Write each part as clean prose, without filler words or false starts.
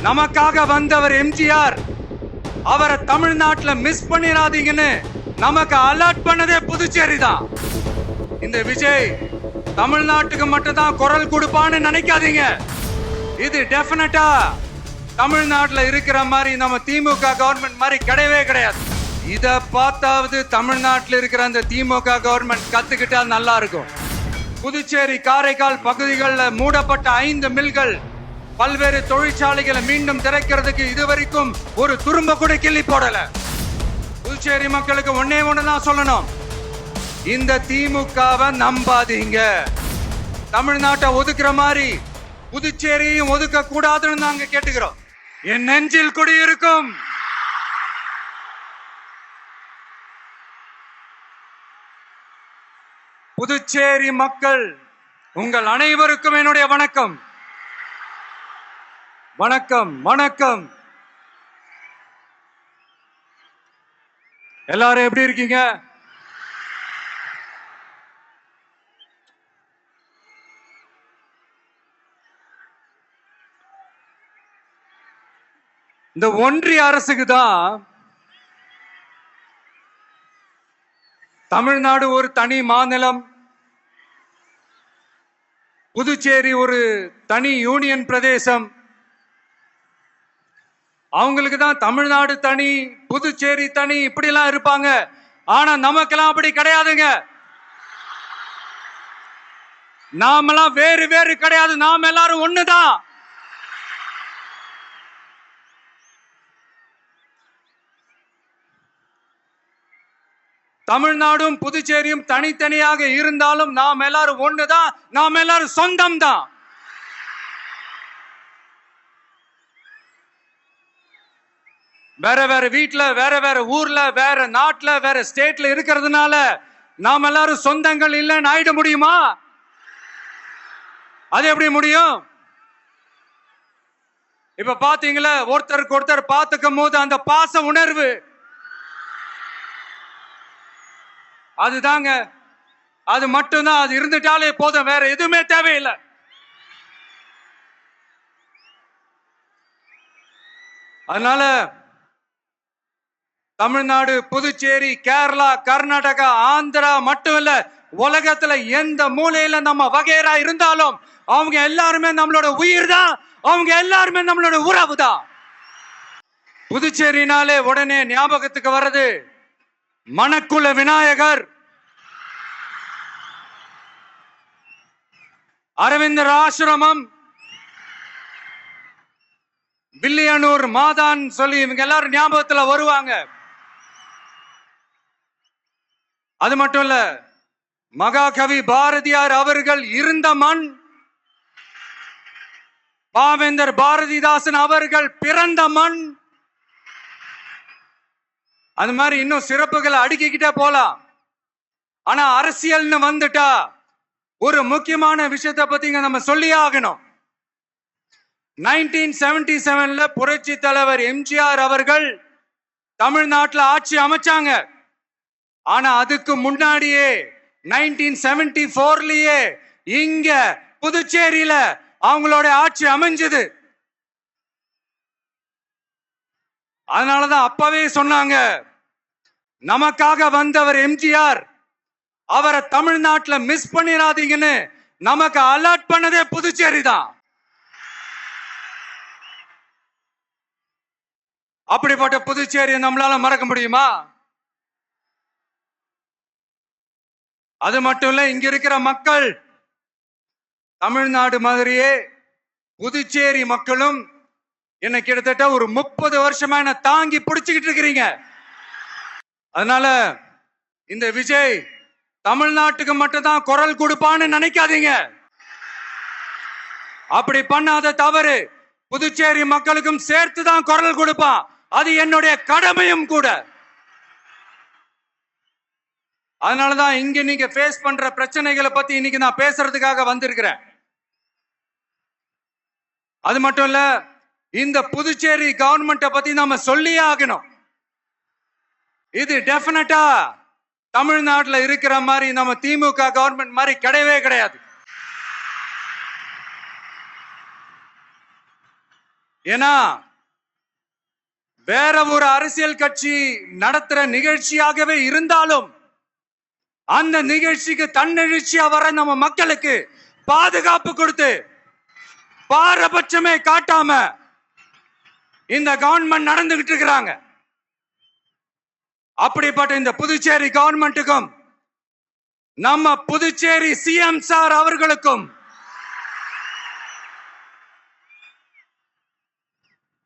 நமக்காக வந்தவர் எம்ஜிஆர். அவரை தமிழ்நாட்டுல மிஸ் பண்ணிடாதீங்கன்னு நமக்கு அலர்ட் பண்ணதே புதுச்சேரி தான். இந்த விஜய் தமிழ்நாட்டுக்கு மட்டும் தான் குரல் கொடுப்பான்னு நினைக்காதீங்க. இது டெஃபினட்டா தமிழ்நாட்டுல இருக்கிற மாதிரி நம்ம திமுக கவர்மெண்ட் மாதிரி கிடையவே கிடையாது. இத பார்த்தாவது தமிழ்நாட்டில் இருக்கிற அந்த திமுக கவர்மெண்ட் கத்துக்கிட்டா நல்லா இருக்கும். புதுச்சேரி காரைக்கால் பகுதிகளில் மூடப்பட்ட 5 மில்கள், பல்வேறு தொழிற்சாலைகளை மீண்டும் திறக்கிறதுக்கு இதுவரைக்கும் ஒரு துரும்ப கூட கிள்ளி போடல. புதுச்சேரி மக்களுக்கு ஒன்னே ஒண்ணுதான் சொல்லணும், இந்த திமுகவை நம்பாதீங்க. தமிழ்நாட்டை ஒதுக்குற மாதிரி புதுச்சேரியும் ஒதுக்க கூடாதுன்னு நாங்க கேட்டுக்கிறோம். என் நெஞ்சில் குடியிருக்கும் புதுச்சேரி மக்கள் உங்கள் அனைவருக்கும் என்னுடைய வணக்கம். வணக்கம் வணக்கம். எல்லாரும் எப்படி இருக்கீங்க? இந்த ஒன்றிய அரசுக்கு தான் தமிழ்நாடு ஒரு தனி மாநிலம், புதுச்சேரி ஒரு தனி யூனியன் பிரதேசம். அவங்களுக்கு தான் தமிழ்நாடு தனி, புதுச்சேரி தனி, இப்படி எல்லாம் இருப்பாங்க. ஆனா நமக்கெல்லாம் அப்படி கிடையாதுங்க. நாமெல்லாம் வேறு வேறு கிடையாது, நாம எல்லாரும் ஒண்ணுதான். தமிழ்நாடும் புதுச்சேரியும் தனித்தனியாக இருந்தாலும் நாம் எல்லாரும் ஒண்ணுதான், நாம் எல்லாரும் சொந்தம் தான். வேற வேற வீட்டுல, வேற வேற ஊர்ல, வேற நாட்டுல, வேற ஸ்டேட்ல இருக்கிறதுனால நாம் எல்லாரும் சொந்தங்கள் இல்லைன்னு ஆயிட முடியுமா? அது எப்படி முடியும்? இப்ப பாத்தீங்களா, ஒருத்தருக்கு ஒருத்தர் பார்த்துக்கும் போது அந்த பாச உணர்வு, அதுதாங்க, அது மட்டும்தான். அது இருந்துட்டாலே போதும், வேற எதுவுமே தேவையில்லை. அதனால தமிழ்நாடு, புதுச்சேரி, கேரளா, கர்நாடகா, ஆந்திரா மட்டும் இல்ல, உலகத்துல எந்த மூலையில நம்ம வகைரா இருந்தாலும் அவங்க எல்லாருமே நம்மளோட உயிர் தான், அவங்க எல்லாருமே நம்மளோட உறவு தான். புதுச்சேரினாலே உடனே ஞாபகத்துக்கு வர்றது மணக்குள விநாயகர், அரவிந்தர் ஆசிரமம், வில்லியனூர் மாதான் சொல்லி இவங்க எல்லாரும் ஞாபகத்துல வருவாங்க. அது மட்டும் இல்ல, மகாகவி பாரதியார் அவர்கள் இருந்த மண், பாவேந்தர் பாரதிதாசன் அவர்கள் பிறந்த மண். அது மாதிரி இன்னும் சிறப்புகளை அடுக்கிக்கிட்டே போலாம். ஆனா அரசியல்னு வந்துட்டா ஒரு முக்கியமான விஷயத்தை பத்தி நம்ம சொல்லியே ஆகணும். 1977 புரட்சி தலைவர் எம்ஜிஆர் அவர்கள் தமிழ்நாட்டில் ஆட்சி அமைச்சாங்க. ஆனா அதுக்கு முன்னாடியே 1974லயே இங்க புதுச்சேரியில அவங்களோட ஆட்சி அமைஞ்சது. அதனாலதான் அப்பவே சொன்னாங்க, நமக்காக வந்தவர் எம்ஜிஆர், அவரை தமிழ்நாட்டுல மிஸ் பண்ணிடாதீங்கன்னு நமக்கு அலர்ட் பண்ணதே புதுச்சேரி தான். அப்படிப்பட்ட புதுச்சேரியை நம்மளால மறக்க முடியுமா? அது மட்டும் இல்ல, இங்க இருக்கிற மக்கள் தமிழ்நாடு மாதிரியே புதுச்சேரி மக்களும் என்ன கிட்டத்தட்ட ஒரு 30 வருஷமா என்ன தாங்கி பிடிச்சுக்கிட்டு இருக்கிறீங்க. அதனால இந்த விஜய் தமிழ்நாட்டுக்கு மட்டும் தான் குரல் கொடுப்பான்னு நினைக்காதீங்க. அப்படி பண்ணாத தவறு புதுச்சேரி மக்களுக்கும் சேர்த்து தான் குரல் கொடுப்பான். அது என்னுடைய கடமையும் கூட. அதனாலதான் இங்க நீங்க ஃபேஸ் பண்ற பிரச்சனைகளை பத்தி இன்னைக்கு நான் பேசுறதுக்காக வந்திருக்கிறேன். அது மட்டும் இல்ல, இந்த புதுச்சேரி கவர்மெண்ட்டை பத்தி நாம சொல்லியே ஆகணும். இது டெஃபினட்டா தமிழ்நாட்டுல இருக்கிற மாதிரி நம்ம திமுக கவர்மெண்ட் மாதிரி கிடையவே கிடையாது. ஏன்னா வேற ஒரு அரசியல் கட்சி நடத்துற நிகழ்ச்சியாகவே இருந்தாலும் அந்த நிகழ்ச்சிக்கு தன்னெழுச்சியா வர நம்ம மக்களுக்கு பாதுகாப்பு கொடுத்து பாரபட்சமே காட்டாம இந்த கவர்மெண்ட் நடந்துகிட்டு இருக்கிறாங்க. அப்படிப்பட்ட இந்த புதுச்சேரி கவர்மெண்ட்டுக்கும் நம்ம புதுச்சேரி சிஎம் சார் அவர்களுக்கும்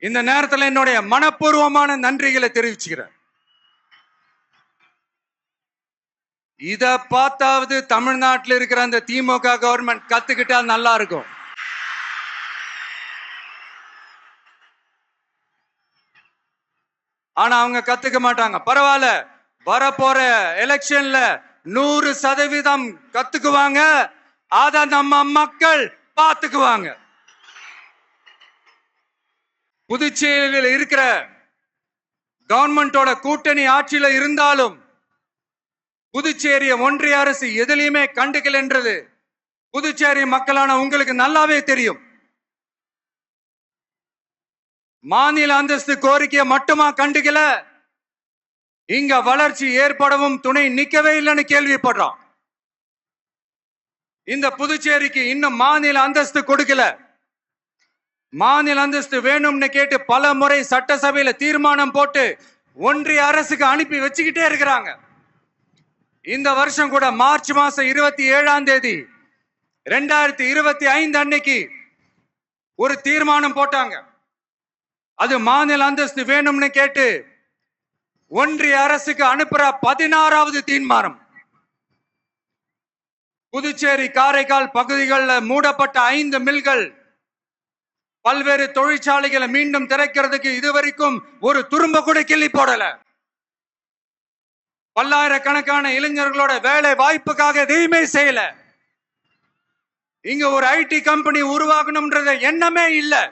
இந்த நேரத்தில் என்னுடைய மனப்பூர்வமான நன்றிகளை தெரிவிச்சுக்கிறேன். இத பார்த்தாவது தமிழ்நாட்டில் இருக்கிற அந்த திமுக கவர்மெண்ட் கத்துக்கிட்டா நல்லா இருக்கும். ஆனா அவங்க கத்துக்க மாட்டாங்க. பரவாயில்ல, வரப்போற எலெக்ஷன்ல 100% கத்துக்குவாங்க. அத நம்ம மக்கள் பார்த்துக்குவாங்க. புதுச்சேரியில் இருக்கிற கவர்மெண்டோட கூட்டணி ஆட்சியில இருந்தாலும் புதுச்சேரிய ஒன்றிய அரசு எதிலையுமே கண்டுக்கல என்றது புதுச்சேரி மக்களான உங்களுக்கு நல்லாவே தெரியும். மாநில அந்தஸ்து கோரிக்கையை மட்டுமா கண்டுக்கல, இங்க வளர்ச்சி ஏற்படவும் துணை நிக்கவே இல்லைன்னு கேள்விப்படுறோம். இந்த புதுச்சேரிக்கு இன்னும் மாநில அந்தஸ்து கொடுக்கல. மாநில அந்தஸ்து வேணும்னு கேட்டு பல முறை சட்டசபையில தீர்மானம் போட்டு ஒன்றிய அரசுக்கு அனுப்பி வச்சுக்கிட்டே இருக்கிறாங்க. இந்த வருஷம் கூட மார்ச் மாசம் 27ஆம் தேதி 2025 அன்னைக்கு ஒரு தீர்மானம் போட்டாங்க. அது மாநில அந்தஸ்து வேணும்னு கேட்டு ஒன்றிய அரசுக்கு அனுப்புற 16வது தீர்மானம். புதுச்சேரி காரைக்கால் பகுதிகளில் மூடப்பட்ட 5 மில்கள், பல்வேறு தொழிற்சாலைகளை மீண்டும் திறக்கிறதுக்கு இதுவரைக்கும் ஒரு துரும்ப கூட கிள்ளி போடல. பல்லாயிரக்கணக்கான இளைஞர்களோட வேலை வாய்ப்புக்காக எதையுமே செய்யல. இங்க ஒரு ஐடி கம்பெனி உருவாகணும்ன்றது எண்ணமே இல்லை.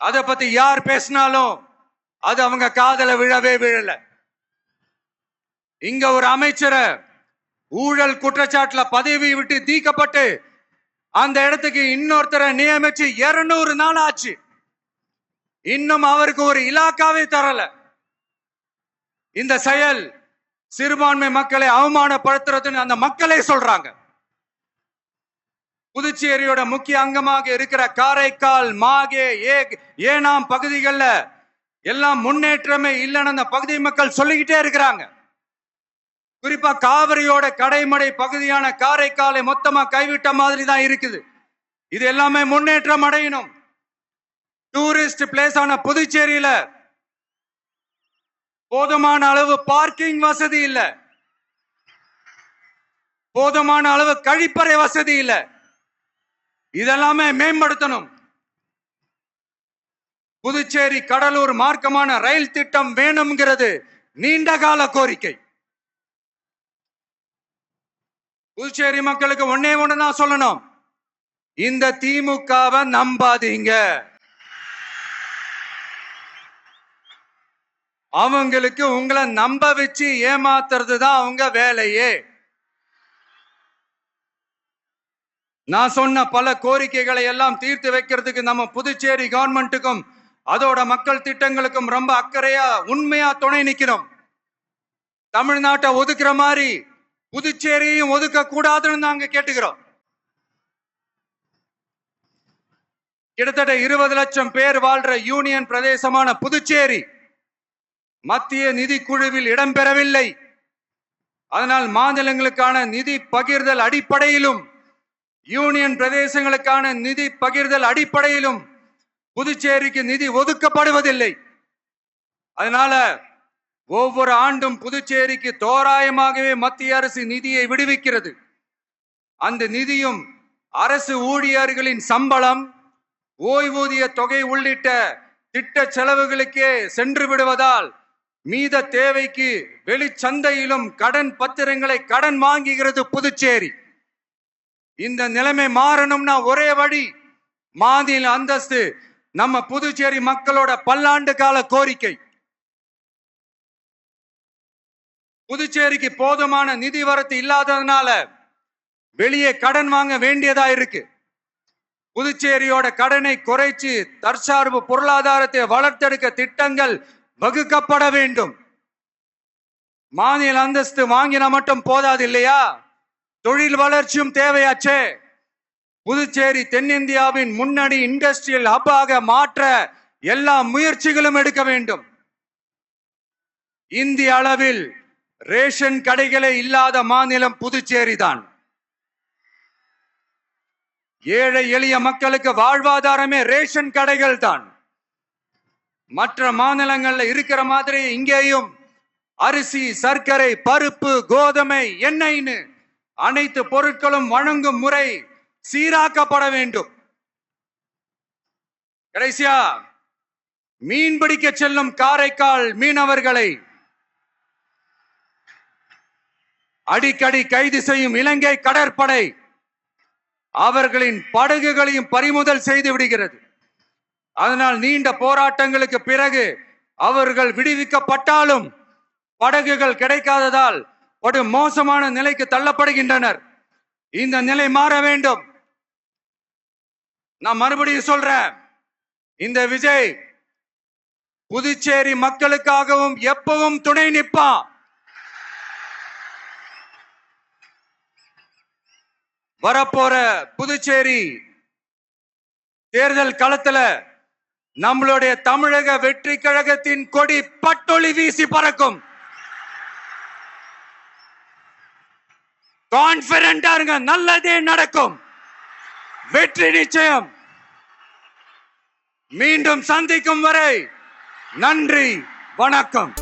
அத பத்தி யார் பேசினாலும் அது அவங்க காதல விழவே விழல. இங்க ஒரு அமைச்சரை ஊழல் குற்றச்சாட்டுல பதவி விட்டு தீக்கப்பட்டு அந்த இடத்துக்கு இன்னொருத்தரை நியமிச்சு 200 நாள் ஆச்சு. இன்னும் அவருக்கு ஒரு இலாக்காவே தரல. இந்த செயல் சிறுபான்மை மக்களை அவமானப்படுத்துறதுன்னு அந்த மக்களே சொல்றாங்க. புதுச்சேரியோட முக்கிய அங்கமாக இருக்கிற காரைக்கால், மாகே, ஏனாம் பகுதிகளில் எல்லாம் முன்னேற்றமே இல்லைன்னு அந்த பகுதி மக்கள் சொல்லிக்கிட்டே இருக்கிறாங்க. குறிப்பா காவிரியோட கடைமடை பகுதியான காரைக்காலை மொத்தமா கைவிட்ட மாதிரி தான் இருக்குது. இது எல்லாமே முன்னேற்றம் அடையணும். டூரிஸ்ட் பிளேஸ் ஆன புதுச்சேரியில போதுமான அளவு பார்க்கிங் வசதி இல்ல, போதுமான அளவு கழிப்பறை வசதி இல்ல. இதெல்லாமே மேம்படுத்தணும். புதுச்சேரி கடலூர் மார்க்கமான ரயில் திட்டம் வேணும்ங்கிறது நீண்ட கால கோரிக்கை. புதுச்சேரி மக்களுக்கு ஒன்னே ஒண்ணுதான் சொல்லணும், இந்த திமுகவை நம்பாதீங்க. அவங்களுக்கு உங்களை நம்ப வச்சு ஏமாத்துறது தான் அவங்க வேலையே. நான் சொன்ன பல கோரிக்கைகளை எல்லாம் தீர்த்து வைக்கிறதுக்கு நம்ம புதுச்சேரி கவர்மெண்ட்டுக்கும் அதோட மக்கள் திட்டங்களுக்கும் ரொம்ப அக்கறையா உண்மையா துணை நிக்கிறோம். தமிழ்நாட்டை ஒதுக்குற மாதிரி புதுச்சேரியும் ஒதுக்க கூடாதுன்னு நாங்க கேட்டுக்கிறோம். கிட்டத்தட்ட 20 லட்சம் பேர் வாழ்ற யூனியன் பிரதேசமான புதுச்சேரி மத்திய நிதி குழுவில் இடம்பெறவில்லை. அதனால் மாநிலங்களுக்கான நிதி பகிர்தல் அடிப்படையிலும் யூனியன் பிரதேசங்களுக்கான நிதி பகிர்தல் அடிப்படையிலும் புதுச்சேரிக்கு நிதி ஒதுக்கப்படுவதில்லை. அதனால ஒவ்வொரு ஆண்டும் புதுச்சேரிக்கு தோராயமாகவே மத்திய அரசு நிதியை விடுவிக்கிறது. அந்த நிதியும் அரசு ஊழியர்களின் சம்பளம், ஓய்வூதிய தொகை உள்ளிட்ட திட்ட செலவுகளுக்கே சென்று விடுவதால் மீத தேவைக்கு வெளிச்சந்தையிலும் கடன் பத்திரங்களை கடன் வாங்குகிறது புதுச்சேரி. இந்த நிலைமை மாறணும்னா ஒரே வழி, மாநில அந்தஸ்து நம்ம புதுச்சேரி மக்களோட பல்லாண்டு கால கோரிக்கை. புதுச்சேரிக்கு போதுமான நிதி வரத்து இல்லாததுனால வெளியே கடன் வாங்க வேண்டியதா இருக்கு. புதுச்சேரியோட கடனை குறைச்சு தற்சார்பு பொருளாதாரத்தை வளர்த்தெடுக்க திட்டங்கள் வகுக்கப்பட வேண்டும். மாநில அந்தஸ்து வாங்கினா மட்டும் போதாது இல்லையா, தொழில் வளர்ச்சியும் தேவையாச்சே. புதுச்சேரி தென்னிந்தியாவின் முன்னணி இண்டஸ்ட்ரியல் ஹப்பாக மாற்ற எல்லா முயற்சிகளும் எடுக்க வேண்டும். இந்திய அளவில் ரேஷன் கடைகளே இல்லாத மாநிலம் புதுச்சேரி தான். ஏழை எளிய மக்களுக்கு வாழ்வாதாரமே ரேஷன் கடைகள் தான். மற்ற மாநிலங்கள்ல இருக்கிற மாதிரி இங்கேயும் அரிசி, சர்க்கரை, பருப்பு, கோதுமை, எண்ணெய்னு அனைத்து பொருட்களும் வழங்கும் முறை சீராக்கப்பட வேண்டும். கடைசியா மீன்பிடிக்க செல்லும் காரைக்கால் மீனவர்களை அடிக்கடி கைது செய்யும் இலங்கை கடற்படை அவர்களின் படகுகளையும் பறிமுதல் செய்து விடுகிறது. அதனால் நீண்ட போராட்டங்களுக்கு பிறகு அவர்கள் விடுவிக்கப்பட்டாலும் படகுகள் கிடைக்காததால் ஒரு மோசமான நிலைக்கு தள்ளப்படுகின்றனர். இந்த நிலை மாற வேண்டும். நான் மறுபடியும் சொல்றேன், இந்த விஜய் புதுச்சேரி மக்களுக்காகவும் எப்பவும் துணை நிற்பான். வரப்போற புதுச்சேரி தேர்தல் களத்துல நம்மளுடைய தமிழக வெற்றி கழகத்தின் கொடி பட்டொளி வீசி பறக்கும். கான்பிடென்டா இருங்க, நல்லதே நடக்கும். வெற்றி நிச்சயம். மீண்டும் சந்திக்கும் வரை நன்றி, வணக்கம்.